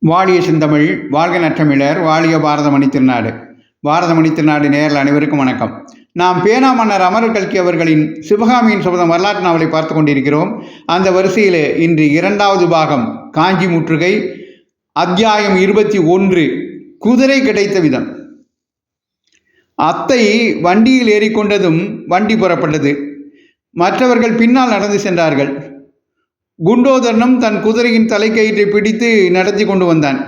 வாழிய செந்தமிழ், வாழ்க நற்றமிழர், வாழிய பாரதமணி திருநாடு. பாரதமணி திருநாடு நேரில் அனைவருக்கும் வணக்கம். நாம் பேனா மன்னர் அமரர் கல்கி அவர்களின் சிவகாமியின் சபதம் வரலாற்று நாவலை பார்த்து கொண்டிருக்கிறோம். அந்த வரிசையில் இன்று 2வது பாகம் காஞ்சி முற்றுகை, அத்தியாயம் 21, குதிரை கிடைத்த விதம். அத்தை வண்டியில் ஏறிக்கொண்டதும் வண்டி புறப்பட்டது. மற்றவர்கள் பின்னால் நடந்து சென்றார்கள். குண்டோதரனும் தன் குதிரையின் தலைக்கயிற்றை பிடித்து நடத்தி கொண்டு வந்தான்.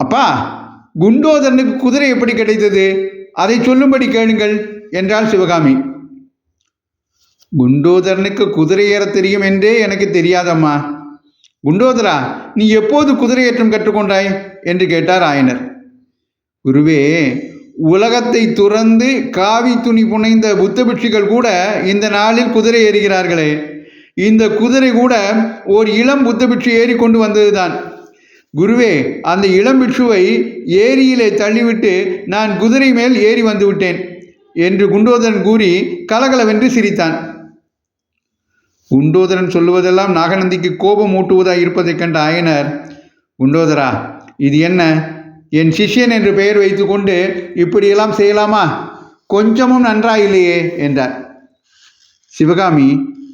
அப்பா, குண்டோதரனுக்கு குதிரை எப்படி கிடைத்தது? அதை சொல்லும்படி கேளுங்கள் என்றாள் சிவகாமி. குண்டோதரனுக்கு குதிரை ஏற தெரியும் என்றே எனக்கு தெரியாதம்மா. குண்டோதரா, நீ எப்போது குதிரையேற்றம் கற்றுக்கொண்டாய் என்று கேட்டார் ஆயனர். குருவே, உலகத்தை துறந்து காவி துணி புனைந்த புத்த பிட்சுகள் கூட இந்த நாளில் குதிரை ஏறுகிறார்களே. இந்த குதிரை கூட ஓர் இளம் புத்த பிட்சு ஏறி கொண்டு வந்ததுதான். குருவே, அந்த இளம் பிட்சுவை ஏரியிலே தள்ளிவிட்டு நான் குதிரை மேல் ஏறி வந்து விட்டேன் என்று குண்டோதரன் கூறி கலகலவென்று சிரித்தான். குண்டோதரன் சொல்லுவதெல்லாம் நாகநந்திக்கு கோபம் ஊட்டுவதாய் இருப்பதைக் கண்ட ஆயனர், குண்டோதரா, இது என்ன? என் சிஷ்யன் என்று பெயர் வைத்து கொண்டு இப்படியெல்லாம் செய்யலாமா? கொஞ்சமும் நன்றாயில்லையே என்றார். சிவகாமி,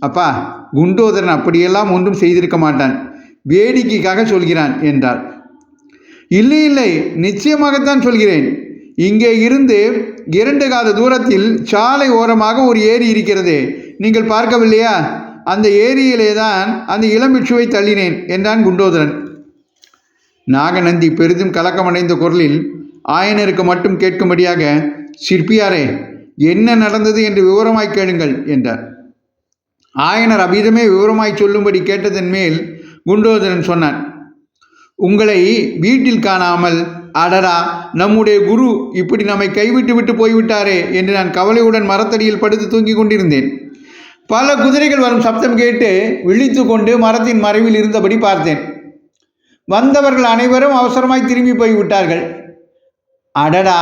அப்பா, குண்டோதரன் அப்படியெல்லாம் ஒன்றும் செய்திருக்க மாட்டான், வேடிக்கைக்காக சொல்கிறான் என்றாள். இல்லை இல்லை, நிச்சயமாகத்தான் சொல்கிறேன். இங்கே இருந்து 2 காத தூரத்தில் சாலை ஓரமாக ஒரு ஏரி இருக்கிறதே, நீங்கள் பார்க்கவில்லையா? அந்த ஏரியிலே தான் அந்த இளம்பிட்சுவை தள்ளினேன் என்றான் குண்டோதரன். நாகநந்தி பெரிதும் கலக்கமடைந்த குரலில் ஆயனருக்கு மட்டும் கேட்கும்படியாக, சிற்பியாரே, என்ன நடந்தது என்று விவரமாய் கேளுங்கள் என்றார். ஆயனர் அபிதமே விவரமாய் சொல்லும்படி கேட்டதன் மேல் குண்டோதரன் சொன்னான். உங்களை வீட்டில் காணாமல், அடடா, நம்முடைய குரு இப்படி நம்மை கைவிட்டு விட்டு போய்விட்டாரே என்று நான் கவலையுடன் மரத்தடியில் படுத்து தூங்கிக் கொண்டிருந்தேன். பல குதிரைகள் வரும் சப்தம் கேட்டு விழித்து கொண்டு மரத்தின் மறைவில் இருந்தபடி பார்த்தேன். வந்தவர்கள் அனைவரும் அவசரமாய் திரும்பி போய்விட்டார்கள். அடடா,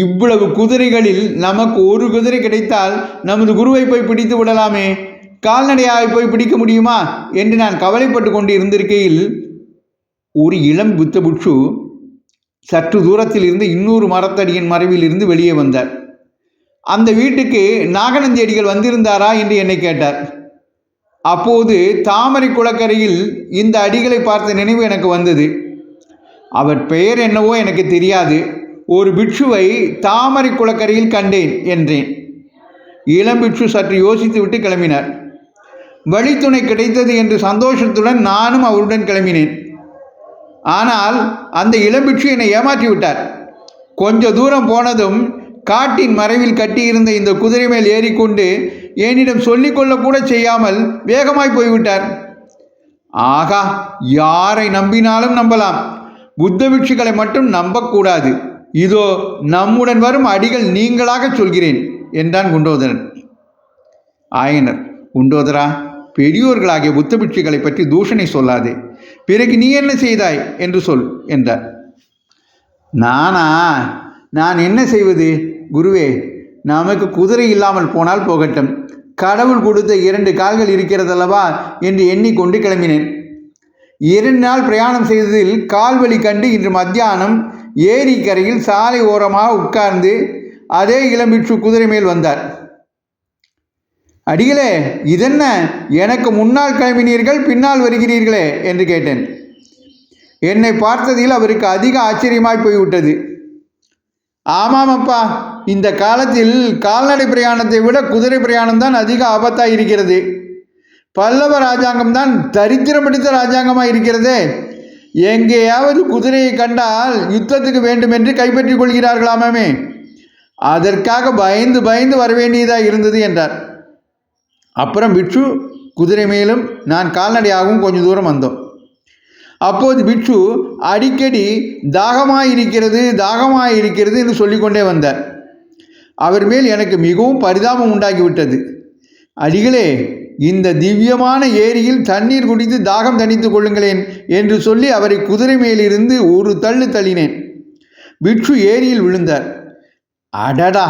இவ்வளவு குதிரைகளில் நமக்கு ஒரு குதிரை கிடைத்தால் நமது குருவை போய் பிடித்து விடலாமே, கால்நடையாக போய் பிடிக்க முடியுமா என்று நான் கவலைப்பட்டு கொண்டு இருந்திருக்கையில் ஒரு இளம் புத்த பிட்சு சற்று தூரத்தில் இருந்து இன்னொரு மரத்தடியின் மறைவில் இருந்து வெளியே வந்தார். அந்த வீட்டுக்கு நாகநந்தி அடிகள் வந்திருந்தாரா என்று என்னை கேட்டார். அப்போது தாமரை குளக்கரையில் இந்த அடிகளை பார்த்த நினைவு எனக்கு வந்தது. அவர் பெயர் என்னவோ எனக்கு தெரியாது. ஒரு பிட்சுவை தாமரை குளக்கரையில் கண்டேன் என்றேன். இளம் பிட்சு சற்று யோசித்து விட்டு கிளம்பினார். வழித்துணை கிடைத்தது என்று சந்தோஷத்துடன் நானும் அவருடன் கிளம்பினேன். ஆனால் அந்த இளம்பிட்சு என்னை ஏமாற்றி விட்டார். கொஞ்ச தூரம் போனதும் காட்டின் மறைவில் கட்டியிருந்த இந்த குதிரை மேல் ஏறிக்கொண்டு என்னிடம் சொல்லிக்கொள்ளக்கூட செய்யாமல் வேகமாய் போய்விட்டார். ஆகா, யாரை நம்பினாலும் நம்பலாம், புத்த பிட்சுகளை மட்டும் நம்பக்கூடாது. இதோ நம்முடன் வரும் அடிகள் நீங்களாக சொல்கிறேன் என்றான் குண்டோதரன். ஆயனர், குண்டோதரா, பெரியோர்களாகிய புத்த பிட்சுகளை பற்றி தூஷணை சொல்லாதே, பிறகு நீ என்ன செய்தாய் என்று சொல் என்றார். நான் என்ன செய்வது? குருவே, நமக்கு குதிரை இல்லாமல் போனால் போகட்டும், கடவுள் கொடுத்த 2 கால்கள் இருக்கிறதல்லவா என்று எண்ணிக்கொண்டு கிளம்பினேன். 2 நாள் பிரயாணம் செய்ததில் கால்வலி கண்டு இன்று மத்தியானம் ஏரிக்கரையில் சாலை ஓரமாக உட்கார்ந்து அதே இளம்பிட்சு குதிரை மேல் வந்தார். அடிகளே, இதென்ன, எனக்கு முன்னால் கிளம்பினீர்கள், பின்னால் வருகிறீர்களே என்று கேட்டேன். என்னை பார்த்ததில் அவருக்கு அதிக ஆச்சரியமாய் போய்விட்டது. ஆமாம் அப்பா, இந்த காலத்தில் கால்நடை பிரயாணத்தை விட குதிரை பிரயாணம்தான் அதிக ஆபத்தாக இருக்கிறது. பல்லவ ராஜாங்கம்தான் தரித்திரம் பிடித்த ராஜாங்கமாக இருக்கிறதே. எங்கேயாவது குதிரையை கண்டால் யுத்தத்துக்கு வேண்டும் என்று கைப்பற்றி கொள்கிறார்களாமே. அதற்காக பயந்து பயந்து வரவேண்டியதாக இருந்தது என்றார். அப்புறம் பிட்சு குதிரை மேலும் நான் கால்நடையாகவும் கொஞ்சம் தூரம் வந்தோம். அப்போது பிட்சு அடிக்கடி தாகமாயிருக்கிறது என்று சொல்லிக்கொண்டே வந்தார். அவர் மேல் எனக்கு மிகவும் பரிதாபம் உண்டாகிவிட்டது. அடிகளே, இந்த திவ்யமான ஏரியில் தண்ணீர் குடித்து தாகம் தணித்து கொள்ளுங்களேன் என்று சொல்லி அவரை குதிரை மேலிருந்து ஒரு தள்ளு தள்ளினேன். பிட்சு ஏரியில் விழுந்தார். அடடா,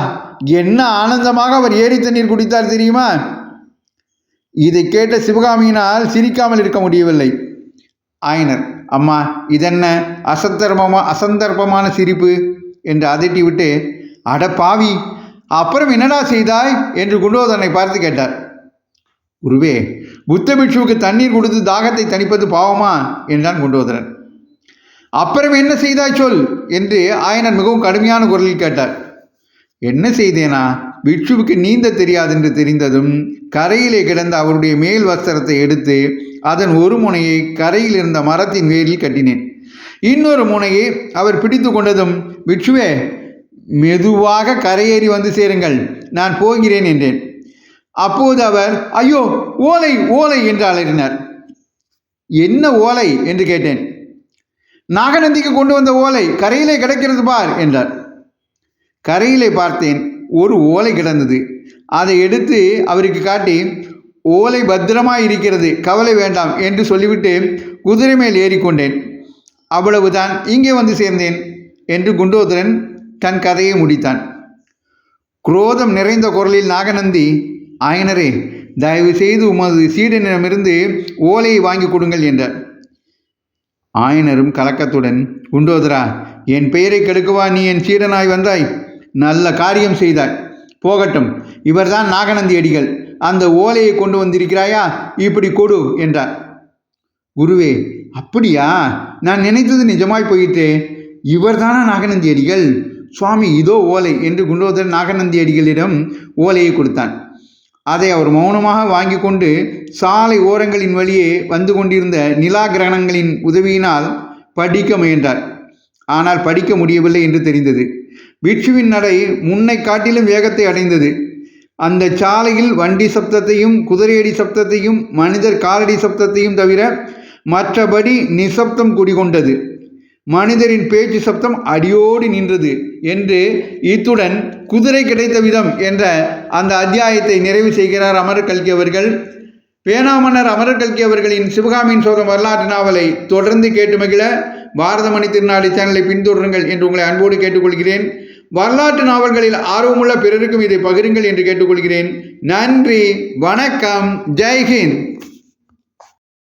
என்ன ஆனந்தமாக அவர் ஏரி தண்ணீர் குடித்தார் தெரியுமா? இதை கேட்ட சிவகாமியினால் சிரிக்காமல் இருக்க முடியவில்லை. ஆயனர், அம்மா இதென்ன அசந்தர்ப்பமான சிரிப்பு என்று அதட்டிவிட்டு, அட பாவி, அப்புறம் என்னடா செய்தாய் என்று குண்டோதரனை பார்த்து கேட்டார். குருவே, புத்த பிட்சுவுக்கு தண்ணீர் கொடுத்து தாகத்தை தணிப்பது பாவமா என்றான் குண்டோதரன். அப்புறம் என்ன செய்தாய் சொல் என்று ஆயனர் மிகவும் கடுமையான குரலில் கேட்டார். என்ன செய்தேனா? பிட்சுவுக்கு நீந்த தெரியாது என்று தெரிந்ததும் கரையிலே கிடந்த அவருடைய மேல் வஸ்திரத்தை எடுத்து அதன் ஒரு முனையை கரையில் இருந்த மரத்தின் வேரில் கட்டினேன். இன்னொரு முனையை அவர் பிடித்து கொண்டதும், பிட்சுவே, மெதுவாக கரையேறி வந்து சேருங்கள், நான் போகிறேன் என்றேன். அப்போது அவர், ஐயோ, ஓலை ஓலை என்று அலறினார். என்ன ஓலை என்று கேட்டேன். நாகநந்திக்கு கொண்டு வந்த ஓலை கரையிலே கிடக்கிறது பார் என்றார். கரையிலே பார்த்தேன், ஒரு ஓலை கிடந்தது. அதை எடுத்து அவருக்கு காட்டி, ஓலை பத்திரமாய் இருக்கிறது, கவலை வேண்டாம் என்று சொல்லிவிட்டு குதிரை மேல் ஏறிக்கொண்டேன். அவ்வளவுதான், இங்கே வந்து சேர்ந்தேன் என்று குண்டோதரன் தன் கதையை முடித்தான். குரோதம் நிறைந்த குரலில் நாகநந்தி, ஆயனரே, தயவு செய்து உமது சீடனிடமிருந்து ஓலையை வாங்கி கொடுங்கள் என்றார். ஆயனரும் கலக்கத்துடன், குண்டோதரா, என் பெயரை கெடுக்கவா நீ என் சீடனாய் வந்தாய்? நல்ல காரியம் செய்தாய். போகட்டும், இவர்தான் நாகநந்தி அடிகள். அந்த ஓலையை கொண்டு வந்திருக்கிறாயா? இப்படி கொடு என்றார். குருவே, அப்படியா? நான் நினைத்தது நிஜமாய் போயிட்டே. இவர்தானா நாகநந்தி அடிகள்? சுவாமி, இதோ ஓலை என்று குண்டோதரன் நாகநந்தி அடிகளிடம் ஓலையை கொடுத்தான். அதை அவர் மௌனமாக வாங்கி கொண்டு சாலை ஓரங்களின் வழியே வந்து கொண்டிருந்த நிலா கிரகணங்களின் உதவியினால் படிக்க முயன்றார். ஆனால் படிக்க முடியவில்லை என்று தெரிந்தது. பிட்சுவின் நடை முன்னை காட்டிலும் வேகத்தை அடைந்தது. அந்த சாலையில் வண்டி சப்தத்தையும் குதிரையடி சப்தத்தையும் மனிதர் காலடி சப்தத்தையும் தவிர மற்றபடி நிசப்தம் குடிகொண்டது. மனிதரின் பேச்சு சப்தம் அடியோடு நின்றது என்று இத்துடன் குதிரை கிடைத்த விதம் என்ற அந்த அத்தியாயத்தை நிறைவு செய்கிறார் அமரர் கல்கி அவர்கள். பேனாமன்னர் அமரர் கல்கி அவர்களின் சிவகாமியின் சோகம் வரலாற்று நாவலை தொடர்ந்து கேட்டு மகிழ பாரதமணி திருநாடு சேனலை பின்தொடருங்கள் என்று உங்களை அன்போடு கேட்டுக்கொள்கிறேன். வரலாற்று நாவல்களில் ஆர்வமுள்ள பிறருக்கும் இதை பகிருங்கள் என்று கேட்டுக்கொள்கிறேன். நன்றி, வணக்கம், ஜெய்ஹிந்த்.